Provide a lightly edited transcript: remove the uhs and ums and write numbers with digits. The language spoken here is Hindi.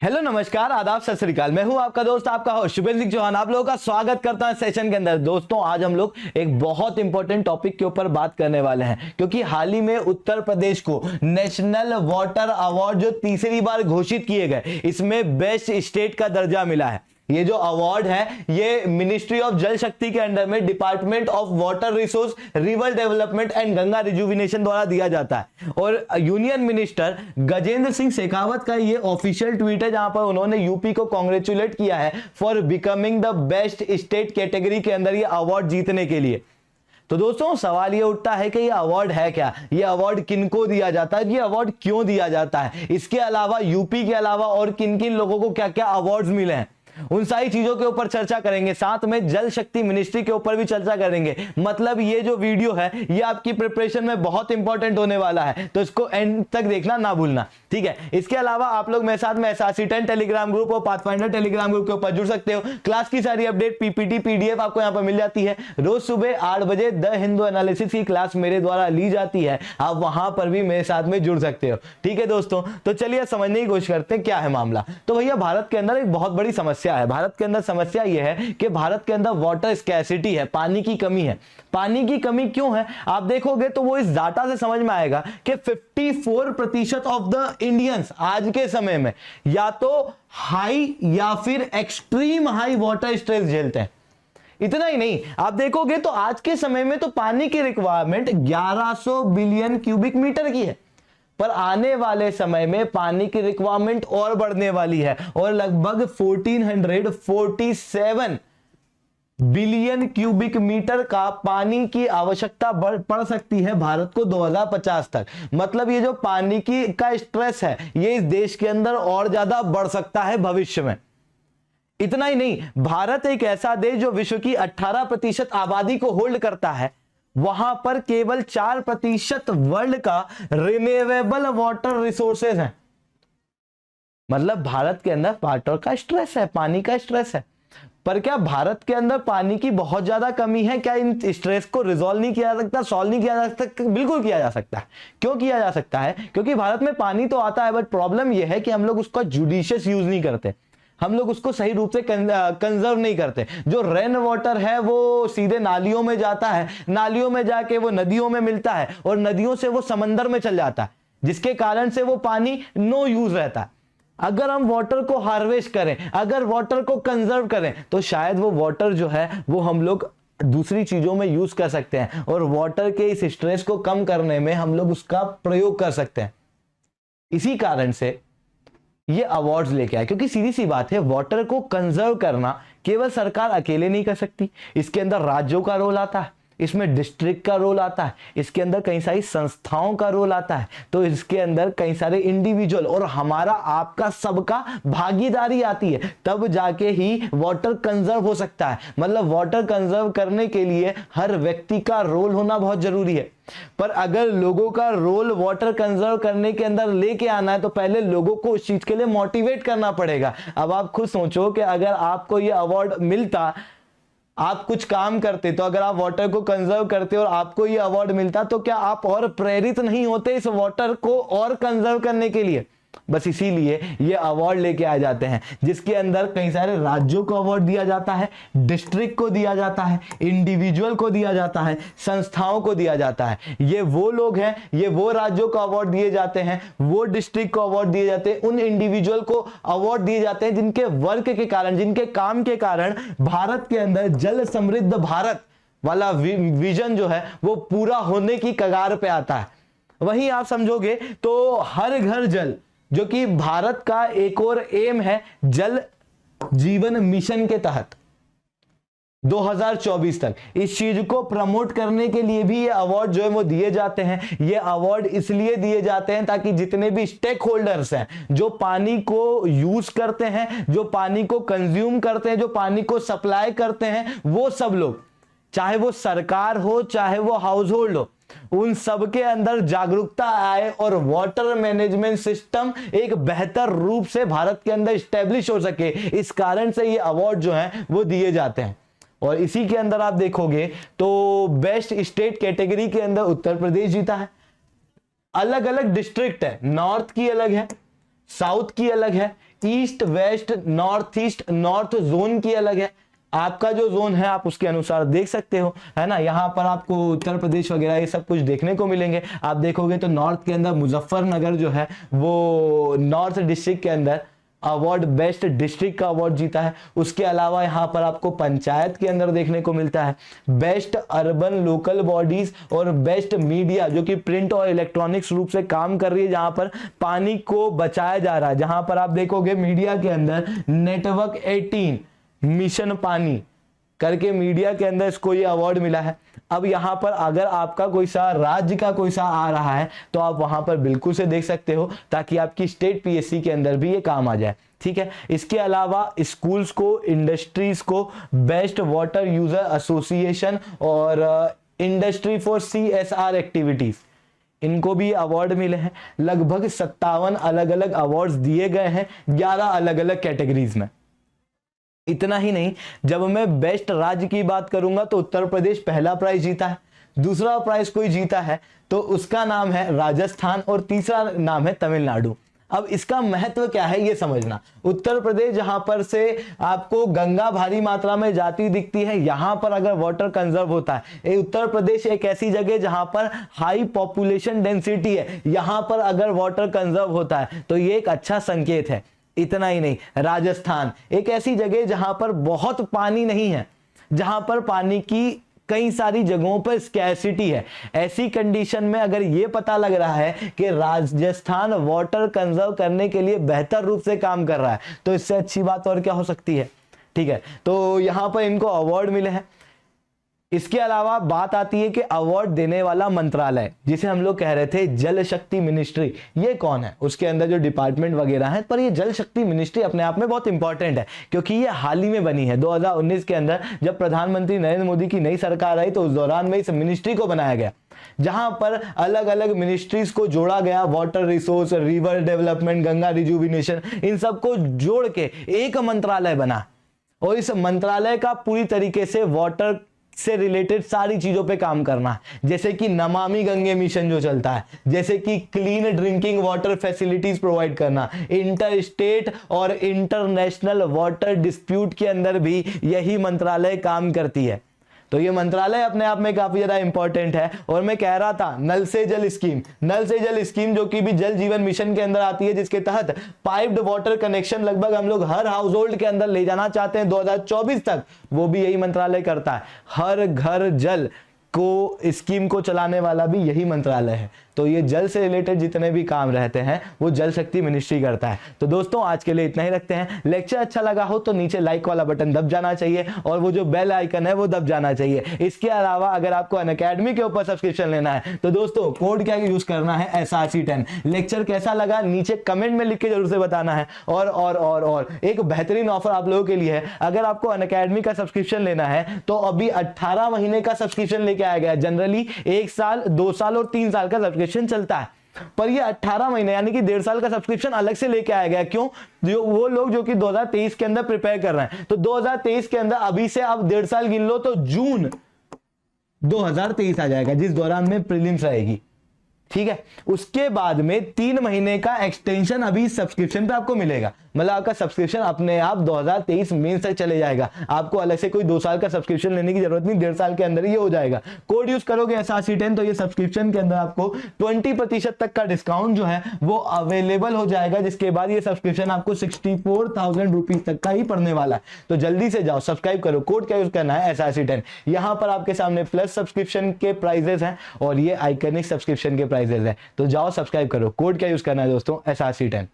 हेलो नमस्कार आदाब सत श्री अकाल। मैं हूं आपका दोस्त आपका होस्ट शुभेंद्र सिंह चौहान। आप लोगों का स्वागत करता हूं सेशन के अंदर। दोस्तों आज हम लोग एक बहुत इंपॉर्टेंट टॉपिक के ऊपर बात करने वाले हैं, क्योंकि हाल ही में उत्तर प्रदेश को नेशनल वाटर अवार्ड जो तीसरी बार घोषित किए गए, इसमें बेस्ट स्टेट का दर्जा मिला है। ये जो अवार्ड है ये मिनिस्ट्री ऑफ जल शक्ति के अंडर में department of water resource, river development and Ganga rejuvenation द्वारा दिया जाता है। और यूनियन मिनिस्टर गजेंद्र सिंह शेखावत का ये ऑफिशियल ट्वीट है, जहां पर उन्होंने यूपी को कांग्रेचुलेट किया है for becoming the best state category के अंदर ये अवार्ड जीतने के लिए। तो दोस्तों सवाल ये उठता है कि ये अवार्ड है क्या, ये अवार्ड किनको दिया जाता है, ये अवार्ड क्यों दिया जाता है, इसके अलावा यूपी के अलावा और किन किन लोगों को क्या क्या अवार्ड्स मिले हैं, उन सारी चीजों के ऊपर चर्चा करेंगे। साथ में जल शक्ति मिनिस्ट्री के ऊपर भी चर्चा करेंगे। मतलब ये जो वीडियो है ये आपकी प्रिपरेशन में बहुत इंपॉर्टेंट होने वाला है, तो इसको एंड तक देखना ना भूलना, ठीक है। इसके अलावा आप लोग मेरे साथ में SRC10 टेलीग्राम ग्रुप और पाथफाइंडर टेलीग्राम ग्रुप के ऊपर जुड़ सकते हो। क्लास की सारी अपडेट PPT PDF आपको यहाँ पर मिल जाती है। रोज सुबह 8 बजे द हिंदू एनालिसिस की क्लास मेरे द्वारा ली जाती है, आप वहां पर भी मेरे साथ में जुड़ सकते हो, ठीक है दोस्तों। तो चलिए समझने की कोशिश करते हैं क्या है मामला। तो भैया भारत के अंदर एक बहुत बड़ी समस्या है। भारत के अंदर समस्या यह है कि भारत के अंदर वाटर स्कैर्सिटी है, पानी की कमी है। पानी की कमी क्यों है आप देखोगे तो वो इस डाटा से समझ में आएगा कि 54% ऑफ द इंडियंस आज के समय में या तो हाई या फिर एक्सट्रीम हाई वाटर स्ट्रेस झेलते हैं। इतना ही नहीं, आप देखोगे तो आज के समय में तो पानी की रिक्वायरमेंट 1100 बिलियन क्यूबिक मीटर की है, पर आने वाले समय में पानी की रिक्वायरमेंट और बढ़ने वाली है और लगभग 1447 बिलियन क्यूबिक मीटर का पानी की आवश्यकता पड़ सकती है भारत को 2050 तक। मतलब ये जो पानी की का स्ट्रेस है ये इस देश के अंदर और ज्यादा बढ़ सकता है भविष्य में। इतना ही नहीं, भारत एक ऐसा देश जो विश्व की 18% आबादी को होल्ड करता है, वहां पर केवल 4% वर्ल्ड का रिन्यूएबल वाटर रिसोर्सेज हैं। मतलब भारत के अंदर वाटर का स्ट्रेस है, पानी का स्ट्रेस है। पर क्या भारत के अंदर पानी की बहुत ज्यादा कमी है? क्या इन स्ट्रेस को रिजॉल्व नहीं किया जा सकता, सॉल्व नहीं किया जा सकता? बिल्कुल किया जा सकता है। क्यों किया जा सकता है? क्योंकि भारत में पानी तो आता है, बट प्रॉब्लम यह है कि हम लोग उसका जुडिशियस यूज नहीं करते, हम लोग उसको सही रूप से कंजर्व नहीं करते। जो रेन वाटर है वो सीधे नालियों में जाता है, नालियों में जाके वो नदियों में मिलता है और नदियों से वो समंदर में चल जाता है, जिसके कारण से वो पानी नो यूज रहता है। अगर हम वाटर को हार्वेस्ट करें, अगर वाटर को कंजर्व करें, तो शायद वो वाटर जो है वो हम लोग दूसरी चीजों में यूज कर सकते हैं और वाटर के इस स्ट्रेस को कम करने में हम लोग उसका प्रयोग कर सकते हैं। इसी कारण से ये अवार्ड्स लेके आए, क्योंकि सीधी सी बात है वाटर को कंजर्व करना केवल सरकार अकेले नहीं कर सकती। इसके अंदर राज्यों का रोल आता है, इसमें डिस्ट्रिक्ट का रोल आता है, इसके अंदर कई सारी संस्थाओं का रोल आता है, तो इसके अंदर कई सारे इंडिविजुअल और हमारा आपका सबका भागीदारी आती है, तब जाके ही वाटर कंजर्व हो सकता है। मतलब वाटर कंजर्व करने के लिए हर व्यक्ति का रोल होना बहुत जरूरी है। पर अगर लोगों का रोल वाटर कंजर्व करने के अंदर लेके आना है तो पहले लोगों को उस चीज के लिए मोटिवेट करना पड़ेगा। अब आप खुद सोचो कि अगर आपको ये अवार्ड मिलता, आप कुछ काम करते, तो अगर आप वाटर को कंजर्व करते और आपको ये अवार्ड मिलता, तो क्या आप और प्रेरित नहीं होते इस वाटर को और कंजर्व करने के लिए? बस इसीलिए ये अवार्ड लेके आ जाते हैं, जिसके अंदर कई सारे राज्यों को अवार्ड दिया जाता है, डिस्ट्रिक्ट को दिया जाता है, इंडिविजुअल को दिया जाता है, संस्थाओं को दिया जाता है। ये वो लोग हैं, ये वो राज्यों को अवार्ड दिए जाते हैं, वो डिस्ट्रिक्ट को अवार्ड दिए जाते हैं, उन इंडिविजुअल को अवार्ड दिए जाते हैं जिनके वर्क के कारण, जिनके काम के कारण भारत के अंदर जल समृद्ध भारत वाला विजन जो है वो पूरा होने की कगार पे आता है। वहीं आप समझोगे तो हर घर जल, जो कि भारत का एक और एम है जल जीवन मिशन के तहत 2024 तक, इस चीज को प्रमोट करने के लिए भी ये अवार्ड जो है वो दिए जाते हैं। ये अवार्ड इसलिए दिए जाते हैं ताकि जितने भी स्टेक होल्डर्स हैं, जो पानी को यूज करते हैं, जो पानी को कंज्यूम करते हैं, जो पानी को सप्लाई करते हैं, वो सब लोग, चाहे वो सरकार हो चाहे वो हाउस होल्ड हो, उन सब के अंदर जागरूकता आए और वाटर मैनेजमेंट सिस्टम एक बेहतर रूप से भारत के अंदर स्टैब्लिश हो सके। इस कारण से ये अवार्ड जो है वो दिए जाते हैं। और इसी के अंदर आप देखोगे तो बेस्ट स्टेट कैटेगरी के अंदर उत्तर प्रदेश जीता है। अलग अलग डिस्ट्रिक्ट है, नॉर्थ की अलग है, साउथ की अलग है, east west north east north zone की अलग है। आपका जो जोन है आप उसके अनुसार देख सकते हो, है ना। यहाँ पर आपको उत्तर प्रदेश वगैरह ये सब कुछ देखने को मिलेंगे। आप देखोगे तो नॉर्थ के अंदर मुजफ्फरनगर जो है वो नॉर्थ डिस्ट्रिक्ट के अंदर अवार्ड बेस्ट डिस्ट्रिक्ट का अवार्ड जीता है। उसके अलावा यहाँ पर आपको पंचायत के अंदर देखने को मिलता है बेस्ट अर्बन लोकल बॉडीज और बेस्ट मीडिया, जो कि प्रिंट और इलेक्ट्रॉनिक्स रूप से काम कर रही है, जहां पर पानी को बचाया जा रहा है। जहां पर आप देखोगे मीडिया के अंदर नेटवर्क 18 मिशन पानी करके मीडिया के अंदर इसको ये अवार्ड मिला है। अब यहां पर अगर आपका कोई सा राज्य का कोई सा आ रहा है तो आप वहां पर बिल्कुल से देख सकते हो, ताकि आपकी स्टेट पीएससी के अंदर भी ये काम आ जाए, ठीक है। इसके अलावा स्कूल्स को, इंडस्ट्रीज को बेस्ट वाटर यूजर एसोसिएशन और इंडस्ट्री फॉर CSR एक्टिविटीज, इनको भी अवार्ड मिले हैं। लगभग 57 अलग अलग अवार्ड्स दिए गए हैं 11 अलग अलग कैटेगरीज में। इतना ही नहीं, जब मैं बेस्ट राज्य की बात करूंगा तो उत्तर प्रदेश पहला प्राइज जीता है, दूसरा प्राइज कोई जीता है तो उसका नाम है राजस्थान और तीसरा नाम है तमिलनाडु। अब इसका महत्व क्या है ये समझना। उत्तर प्रदेश जहां पर से आपको गंगा भारी मात्रा में जाती दिखती है, यहां पर अगर वाटर कंजर्व होता है, उत्तर प्रदेश एक ऐसी जगह जहां पर हाई पॉपुलेशन डेंसिटी है, यहां पर अगर वाटर कंजर्व होता है तो ये एक अच्छा संकेत है। इतना ही नहीं, राजस्थान एक ऐसी जगह जहां पर बहुत पानी नहीं है, जहां पर पानी की कई सारी जगहों पर स्कैर्सिटी है। ऐसी कंडीशन में अगर यह पता लग रहा है कि राजस्थान वाटर कंजर्व करने के लिए बेहतर रूप से काम कर रहा है, तो इससे अच्छी बात और क्या हो सकती है, ठीक है। तो यहां पर इनको अवार्ड मिले हैं। इसके अलावा बात आती है कि अवार्ड देने वाला मंत्रालय, जिसे हम लोग कह रहे थे जल शक्ति मिनिस्ट्री, ये कौन है, उसके अंदर जो डिपार्टमेंट वगैरह है, पर ये जल शक्ति मिनिस्ट्री अपने आप में बहुत इंपॉर्टेंट है, क्योंकि ये हाल ही में बनी है 2019 के अंदर। जब प्रधानमंत्री नरेंद्र मोदी की नई सरकार आई तो उस दौरान में इस मिनिस्ट्री को बनाया गया, जहां पर अलग अलग मिनिस्ट्रीज को जोड़ा गया, water resource, river development, Ganga rejuvenation, इन सबको जोड़ के एक मंत्रालय बना। और इस मंत्रालय का पूरी तरीके से वाटर से रिलेटेड सारी चीजों पे काम करना है, जैसे कि नमामि गंगे मिशन जो चलता है, जैसे कि clean drinking water facilities provide करना, इंटर स्टेट और इंटरनेशनल वाटर डिस्प्यूट के अंदर भी यही मंत्रालय काम करती है। तो ये मंत्रालय अपने आप में काफी ज्यादा इंपॉर्टेंट है। और मैं कह रहा था नल से जल स्कीम जो कि भी जल जीवन मिशन के अंदर आती है, जिसके तहत पाइप्ड वाटर कनेक्शन लगभग हम लोग हर हाउस होल्ड के अंदर ले जाना चाहते हैं 2024 तक, वो भी यही मंत्रालय करता है। हर घर जल को स्कीम को चलाने वाला भी यही मंत्रालय है। तो ये जल से रिलेटेड जितने भी काम रहते हैं वो जल शक्ति मिनिस्ट्री करता है। तो दोस्तों आज के लिए इतना ही रखते हैं। लेक्चर अच्छा लगा हो तो नीचे लाइक वाला बटन दब जाना चाहिए और वो जो बेल आइकन है वो दब जाना चाहिए। इसके अलावा अगर आपको अनअकैडमी के ऊपर सब्सक्रिप्शन लेना है तो दोस्तों कोड क्या यूज करना है, SRC10। लेक्चर कैसा लगा नीचे कमेंट में लिख के जरूर से बताना है। और एक बेहतरीन ऑफर आप लोगों के लिए है, अगर आपको अनअकैडमी का सब्सक्रिप्शन लेना है तो अभी 18 महीने का सब्सक्रिप्शन लेके आया गया। जनरली 1 साल, 2 साल और 3 साल का सब्सक्रिप्शन चलता है, पर ये 18 महीने यानी कि 1.5 साल का सब्सक्रिप्शन अलग से लेके आया गया। क्यों? जो वो लोग जो कि 2023 के अंदर प्रिपेयर कर रहे हैं, तो 2023 के अंदर अभी से आप 1.5 साल गिन लो तो जून 2023 आ जाएगा, जिस दौरान में प्रीलिम्स रहेगी, ठीक है। उसके बाद में 3 महीने का एक्सटेंशन अभी सब्सक्रिप्शन पे आपको मिलेगा, मतलब आपका सब्सक्रिप्शन अपने आप 2023 मेंस तक चले जाएगा। आपको अलग से कोई 2 साल का सब्सक्रिप्शन लेने की जरूरत नहीं, 1.5 साल के अंदर ही हो जाएगा। कोड यूज करोगे SRC10 तो ये सब्सक्रिप्शन के अंदर आपको 20% तक का डिस्काउंट जो है वो अवेलेबल हो जाएगा, जिसके बाद ये सब्सक्रिप्शन आपको 64,000 रुपीज तक का ही पड़ने वाला है। तो जल्दी से जाओ सब्सक्राइब करो। कोड क्या यूज करना है, SRC10। यहां पर आपके सामने प्लस सब्सक्रिप्शन के प्राइजेस हैं और ये आइकनिक सब्सक्रिप्शन के प्राइजेस है। तो जाओ सब्सक्राइब करो। कोड क्या यूज करना है दोस्तों, SRC10।